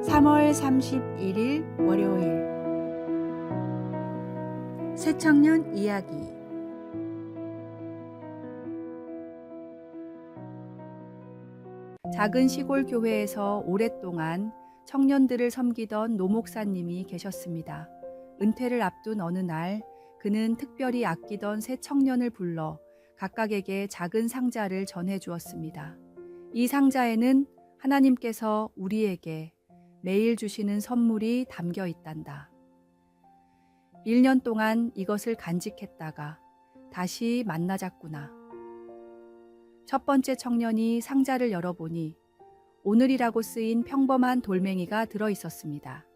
3월 31일 월요일 새청년 이야기. 작은 시골 교회에서 오랫동안 청년들을 섬기던 노 목사님이 계셨습니다. 은퇴를 앞둔 어느 날 그는 특별히 아끼던 세 청년을 불러 각각에게 작은 상자를 전해 주었습니다. 이 상자에는 하나님께서 우리에게 매일 주시는 선물이 담겨 있단다. 1년 동안 이것을 간직했다가 다시 만나자꾸나. 첫 번째 청년이 상자를 열어보니 오늘이라고 쓰인 평범한 돌멩이가 들어 있었습니다.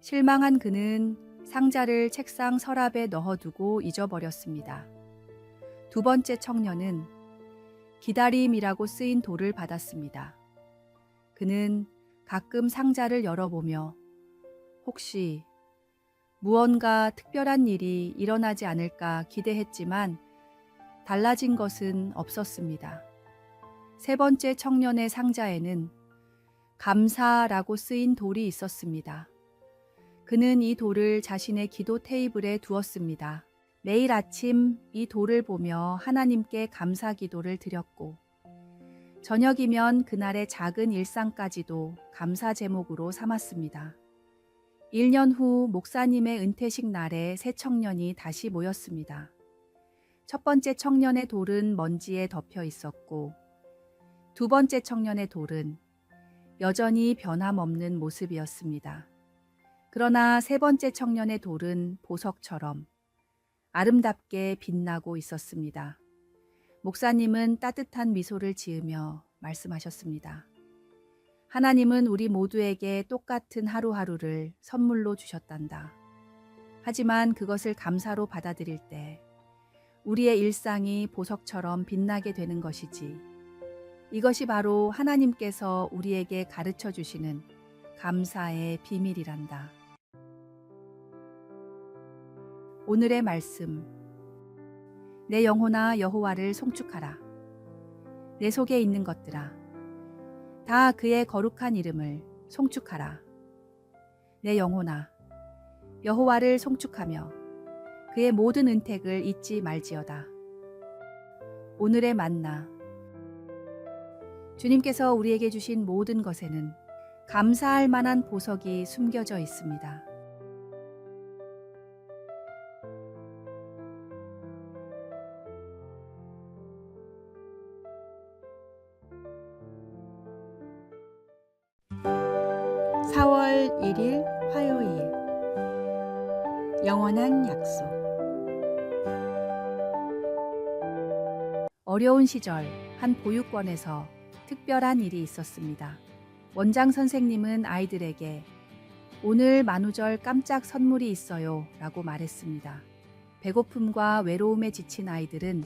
실망한 그는 상자를 책상 서랍에 넣어두고 잊어버렸습니다. 두 번째 청년은 기다림이라고 쓰인 돌을 받았습니다. 그는 가끔 상자를 열어보며 혹시 무언가 특별한 일이 일어나지 않을까 기대했지만 달라진 것은 없었습니다. 세 번째 청년의 상자에는 감사라고 쓰인 돌이 있었습니다. 그는 이 돌을 자신의 기도 테이블에 두었습니다. 매일 아침 이 돌을 보며 하나님께 감사 기도를 드렸고 저녁이면 그날의 작은 일상까지도 감사 제목으로 삼았습니다. 1년 후 목사님의 은퇴식 날에 새 청년이 다시 모였습니다. 첫 번째 청년의 돌은 먼지에 덮여 있었고 두 번째 청년의 돌은 여전히 변함없는 모습이었습니다. 그러나 세 번째 청년의 돌은 보석처럼 아름답게 빛나고 있었습니다. 목사님은 따뜻한 미소를 지으며 말씀하셨습니다. 하나님은 우리 모두에게 똑같은 하루하루를 선물로 주셨단다. 하지만 그것을 감사로 받아들일 때 우리의 일상이 보석처럼 빛나게 되는 것이지. 이것이 바로 하나님께서 우리에게 가르쳐 주시는 감사의 비밀이란다. 오늘의 말씀. 내 영혼아 여호와를 송축하라. 내 속에 있는 것들아 다 그의 거룩한 이름을 송축하라. 내 영혼아 여호와를 송축하며 그의 모든 은택을 잊지 말지어다. 오늘의 만나. 주님께서 우리에게 주신 모든 것에는 감사할 만한 보석이 숨겨져 있습니다. (4월 1일) 화요일. 영원한 약속. 어려운 시절 한 보육원에서 특별한 일이 있었습니다. 원장 선생님은 아이들에게 오늘 만우절 깜짝 선물이 있어요 라고 말했습니다. 배고픔과 외로움에 지친 아이들은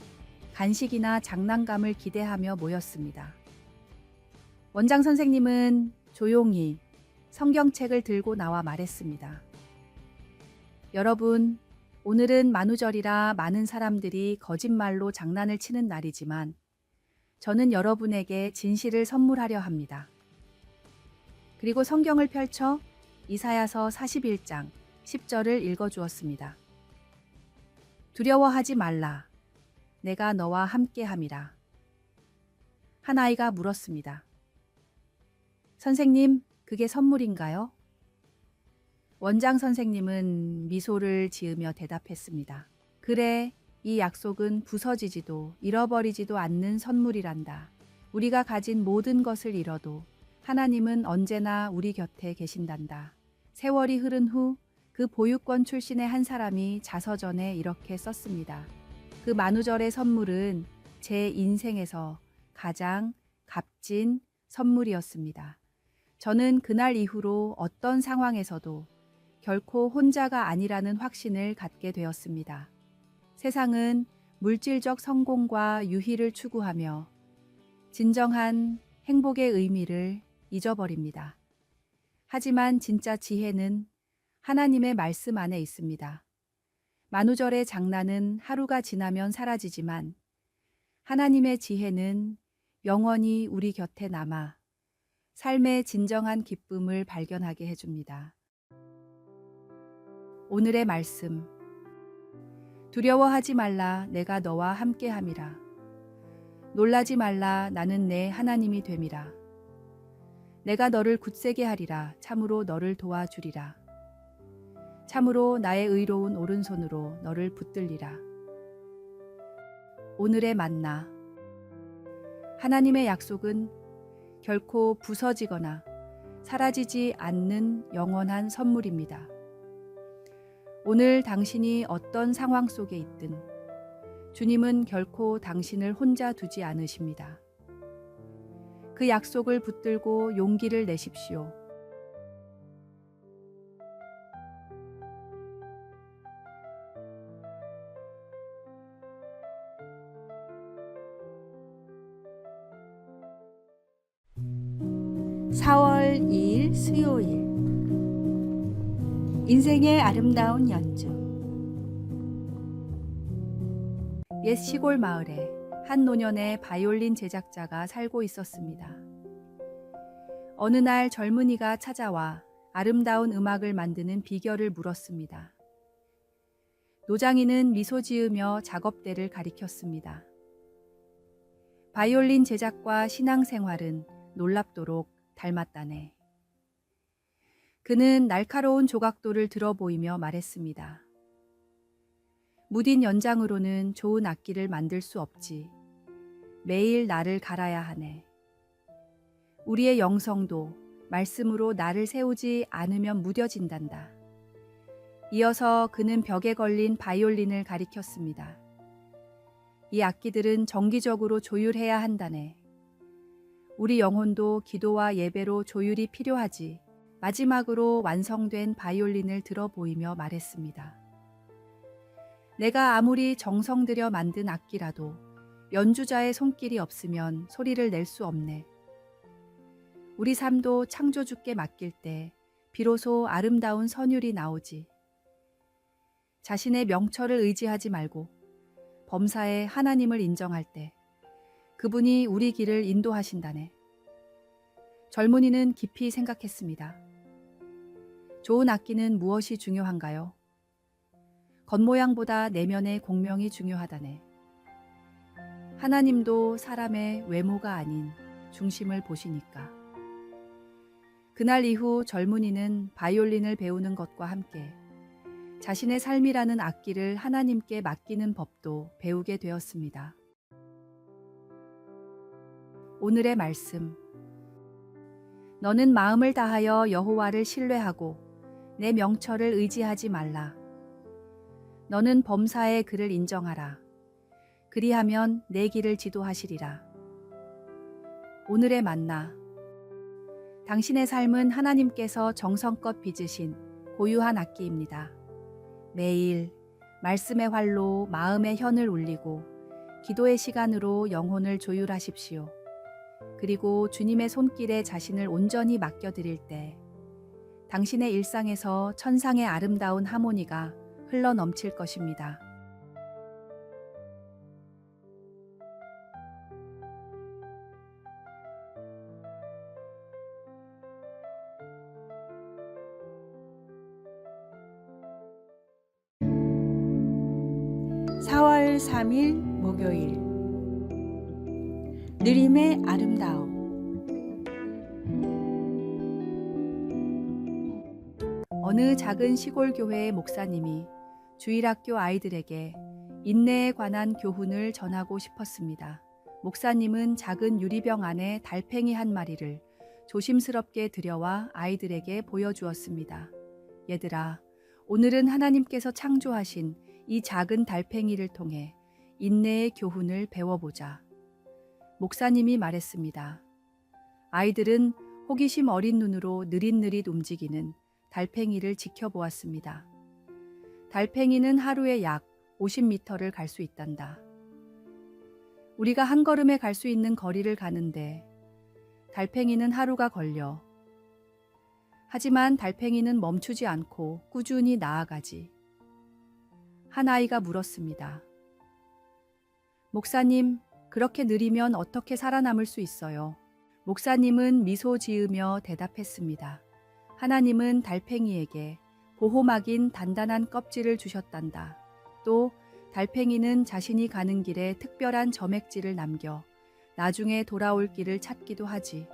간식이나 장난감을 기대하며 모였습니다. 원장 선생님은 조용히 성경책을 들고 나와 말했습니다. 여러분, 오늘은 만우절이라 많은 사람들이 거짓말로 장난을 치는 날이지만 저는 여러분에게 진실을 선물하려 합니다. 그리고 성경을 펼쳐 이사야서 41장 10절을 읽어주었습니다. 두려워하지 말라. 내가 너와 함께함이라. 한 아이가 물었습니다. 선생님, 그게 선물인가요? 원장 선생님은 미소를 지으며 대답했습니다. 그래, 이 약속은 부서지지도 잃어버리지도 않는 선물이란다. 우리가 가진 모든 것을 잃어도 하나님은 언제나 우리 곁에 계신단다. 세월이 흐른 후 그 보육원 출신의 한 사람이 자서전에 이렇게 썼습니다. 그 만우절의 선물은 제 인생에서 가장 값진 선물이었습니다. 저는 그날 이후로 어떤 상황에서도 결코 혼자가 아니라는 확신을 갖게 되었습니다. 세상은 물질적 성공과 유희를 추구하며 진정한 행복의 의미를 잊어버립니다. 하지만 진짜 지혜는 하나님의 말씀 안에 있습니다. 만우절의 장난은 하루가 지나면 사라지지만 하나님의 지혜는 영원히 우리 곁에 남아 삶의 진정한 기쁨을 발견하게 해줍니다. 오늘의 말씀. 두려워하지 말라, 내가 너와 함께함이라. 놀라지 말라, 나는 내 하나님이 됨이라. 내가 너를 굳세게 하리라, 참으로 너를 도와주리라. 참으로 나의 의로운 오른손으로 너를 붙들리라. 오늘의 만나. 하나님의 약속은 결코 부서지거나 사라지지 않는 영원한 선물입니다. 오늘 당신이 어떤 상황 속에 있든 주님은 결코 당신을 혼자 두지 않으십니다. 그 약속을 붙들고 용기를 내십시오. (4월 2일) 수요일. 인생의 아름다운 연주. 옛 시골 마을에 한 노년의 바이올린 제작자가 살고 있었습니다. 어느 날 젊은이가 찾아와 아름다운 음악을 만드는 비결을 물었습니다. 노장이는 미소 지으며 작업대를 가리켰습니다. 바이올린 제작과 신앙생활은 놀랍도록 닮았다네. 그는 날카로운 조각도를 들어 보이며 말했습니다. 무딘 연장으로는 좋은 악기를 만들 수 없지. 매일 나를 갈아야 하네. 우리의 영성도 말씀으로 나를 세우지 않으면 무뎌진단다. 이어서 그는 벽에 걸린 바이올린을 가리켰습니다. 이 악기들은 정기적으로 조율해야 한다네. 우리 영혼도 기도와 예배로 조율이 필요하지. 마지막으로 완성된 바이올린을 들어 보이며 말했습니다. 내가 아무리 정성 들여 만든 악기라도 연주자의 손길이 없으면 소리를 낼 수 없네. 우리 삶도 창조주께 맡길 때 비로소 아름다운 선율이 나오지. 자신의 명철을 의지하지 말고 범사에 하나님을 인정할 때 그분이 우리 길을 인도하신다네. 젊은이는 깊이 생각했습니다. 좋은 악기는 무엇이 중요한가요? 겉모양보다 내면의 공명이 중요하다네. 하나님도 사람의 외모가 아닌 중심을 보시니까. 그날 이후 젊은이는 바이올린을 배우는 것과 함께 자신의 삶이라는 악기를 하나님께 맡기는 법도 배우게 되었습니다. 오늘의 말씀. 너는 마음을 다하여 여호와를 신뢰하고 내 명철을 의지하지 말라. 너는 범사의 그를 인정하라. 그리하면 내 길을 지도하시리라. 오늘의 만나. 당신의 삶은 하나님께서 정성껏 빚으신 고유한 악기입니다. 매일 말씀의 활로 마음의 현을 울리고 기도의 시간으로 영혼을 조율하십시오. 그리고 주님의 손길에 자신을 온전히 맡겨드릴 때 당신의 일상에서 천상의 아름다운 하모니가 흘러 넘칠 것입니다. (4월 3일) 목요일. 느림의 아름다움. 어느 작은 시골 교회의 목사님이 주일학교 아이들에게 인내에 관한 교훈을 전하고 싶었습니다. 목사님은 작은 유리병 안에 달팽이 한 마리를 조심스럽게 들여와 아이들에게 보여주었습니다. 얘들아, 오늘은 하나님께서 창조하신 이 작은 달팽이를 통해 인내의 교훈을 배워보자. 목사님이 말했습니다. 아이들은 호기심 어린 눈으로 느릿느릿 움직이는 달팽이를 지켜보았습니다. 달팽이는 하루에 약 50m를 갈 수 있단다. 우리가 한 걸음에 갈 수 있는 거리를 가는데 달팽이는 하루가 걸려. 하지만 달팽이는 멈추지 않고 꾸준히 나아가지. 한 아이가 물었습니다. 목사님, 그렇게 느리면 어떻게 살아남을 수 있어요? 목사님은 미소 지으며 대답했습니다. 하나님은 달팽이에게 보호막인 단단한 껍질을 주셨단다. 또 달팽이는 자신이 가는 길에 특별한 점액질을 남겨 나중에 돌아올 길을 찾기도 하지.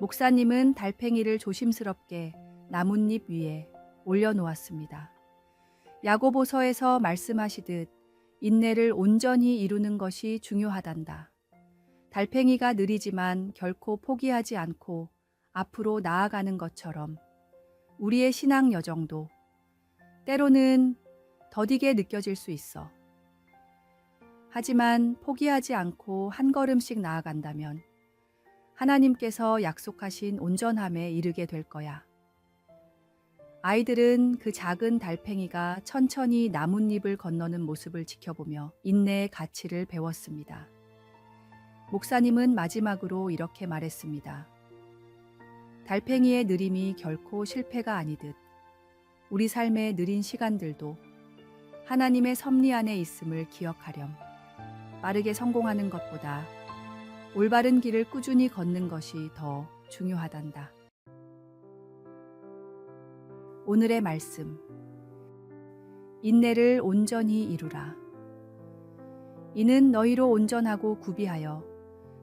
목사님은 달팽이를 조심스럽게 나뭇잎 위에 올려놓았습니다. 야고보서에서 말씀하시듯 인내를 온전히 이루는 것이 중요하단다. 달팽이가 느리지만 결코 포기하지 않고 앞으로 나아가는 것처럼 우리의 신앙 여정도 때로는 더디게 느껴질 수 있어. 하지만 포기하지 않고 한 걸음씩 나아간다면 하나님께서 약속하신 온전함에 이르게 될 거야. 아이들은 그 작은 달팽이가 천천히 나뭇잎을 건너는 모습을 지켜보며 인내의 가치를 배웠습니다. 목사님은 마지막으로 이렇게 말했습니다. 달팽이의 느림이 결코 실패가 아니듯 우리 삶의 느린 시간들도 하나님의 섭리 안에 있음을 기억하렴. 빠르게 성공하는 것보다 올바른 길을 꾸준히 걷는 것이 더 중요하단다. 오늘의 말씀. 인내를 온전히 이루라. 이는 너희로 온전하고 구비하여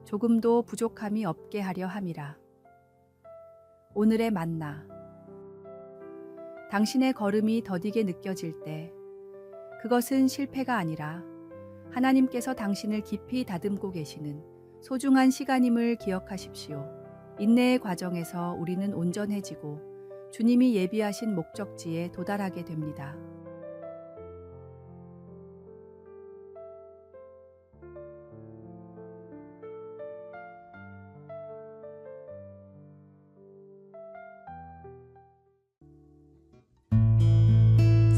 조금도 부족함이 없게 하려 함이라. 오늘의 만나. 당신의 걸음이 더디게 느껴질 때 그것은 실패가 아니라 하나님께서 당신을 깊이 다듬고 계시는 소중한 시간임을 기억하십시오. 인내의 과정에서 우리는 온전해지고 주님이 예비하신 목적지에 도달하게 됩니다.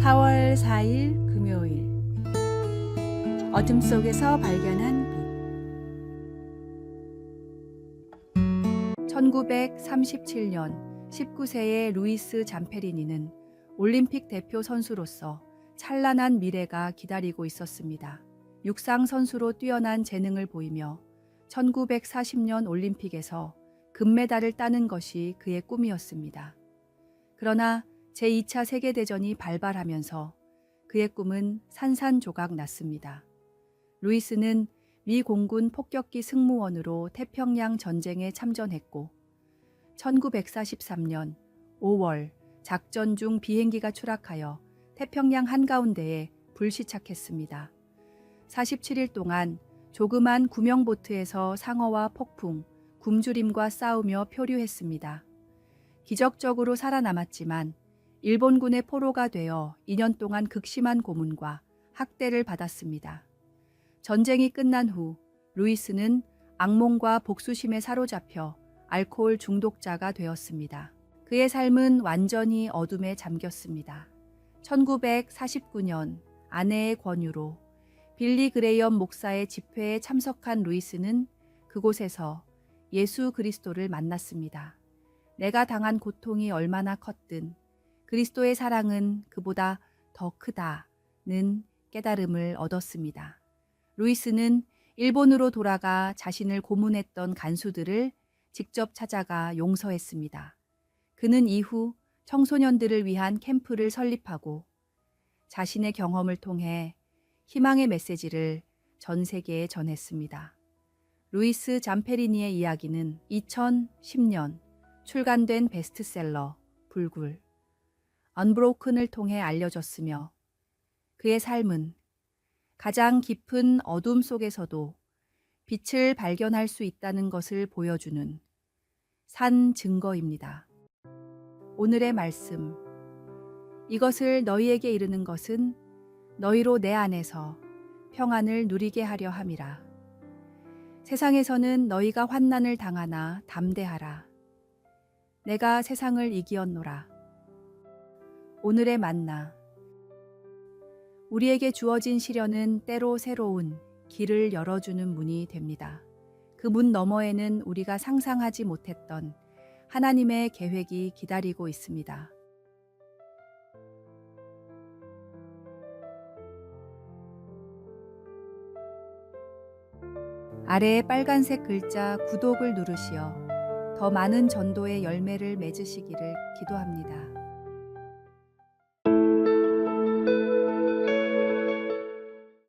(4월 4일) 금요일. 어둠 속에서 발견한 빛. 1937년 19세의 루이스 잠페리니는 올림픽 대표 선수로서 찬란한 미래가 기다리고 있었습니다. 육상 선수로 뛰어난 재능을 보이며 1940년 올림픽에서 금메달을 따는 것이 그의 꿈이었습니다. 그러나 제2차 세계대전이 발발하면서 그의 꿈은 산산조각 났습니다. 루이스는 미 공군 폭격기 승무원으로 태평양 전쟁에 참전했고 1943년 5월 작전 중 비행기가 추락하여 태평양 한가운데에 불시착했습니다. 47일 동안 조그만 구명보트에서 상어와 폭풍, 굶주림과 싸우며 표류했습니다. 기적적으로 살아남았지만 일본군의 포로가 되어 2년 동안 극심한 고문과 학대를 받았습니다. 전쟁이 끝난 후 루이스는 악몽과 복수심에 사로잡혀 알코올 중독자가 되었습니다. 그의 삶은 완전히 어둠에 잠겼습니다. 1949년 아내의 권유로 빌리 그레이엄 목사의 집회에 참석한 루이스는 그곳에서 예수 그리스도를 만났습니다. 내가 당한 고통이 얼마나 컸든 그리스도의 사랑은 그보다 더 크다는 깨달음을 얻었습니다. 루이스는 일본으로 돌아가 자신을 고문했던 간수들을 직접 찾아가 용서했습니다. 그는 이후 청소년들을 위한 캠프를 설립하고 자신의 경험을 통해 희망의 메시지를 전 세계에 전했습니다. 루이스 잠페리니의 이야기는 2010년 출간된 베스트셀러 불굴 언브로큰을 통해 알려졌으며 그의 삶은 가장 깊은 어둠 속에서도 빛을 발견할 수 있다는 것을 보여주는 산 증거입니다. 오늘의 말씀. 이것을 너희에게 이르는 것은 너희로 내 안에서 평안을 누리게 하려 함이라. 세상에서는 너희가 환난을 당하나 담대하라. 내가 세상을 이기었노라. 오늘의 만나. 우리에게 주어진 시련은 때로 새로운 길을 열어주는 문이 됩니다. 그 문 너머에는 우리가 상상하지 못했던 하나님의 계획이 기다리고 있습니다. 아래의 빨간색 글자 구독을 누르시어 더 많은 전도의 열매를 맺으시기를 기도합니다.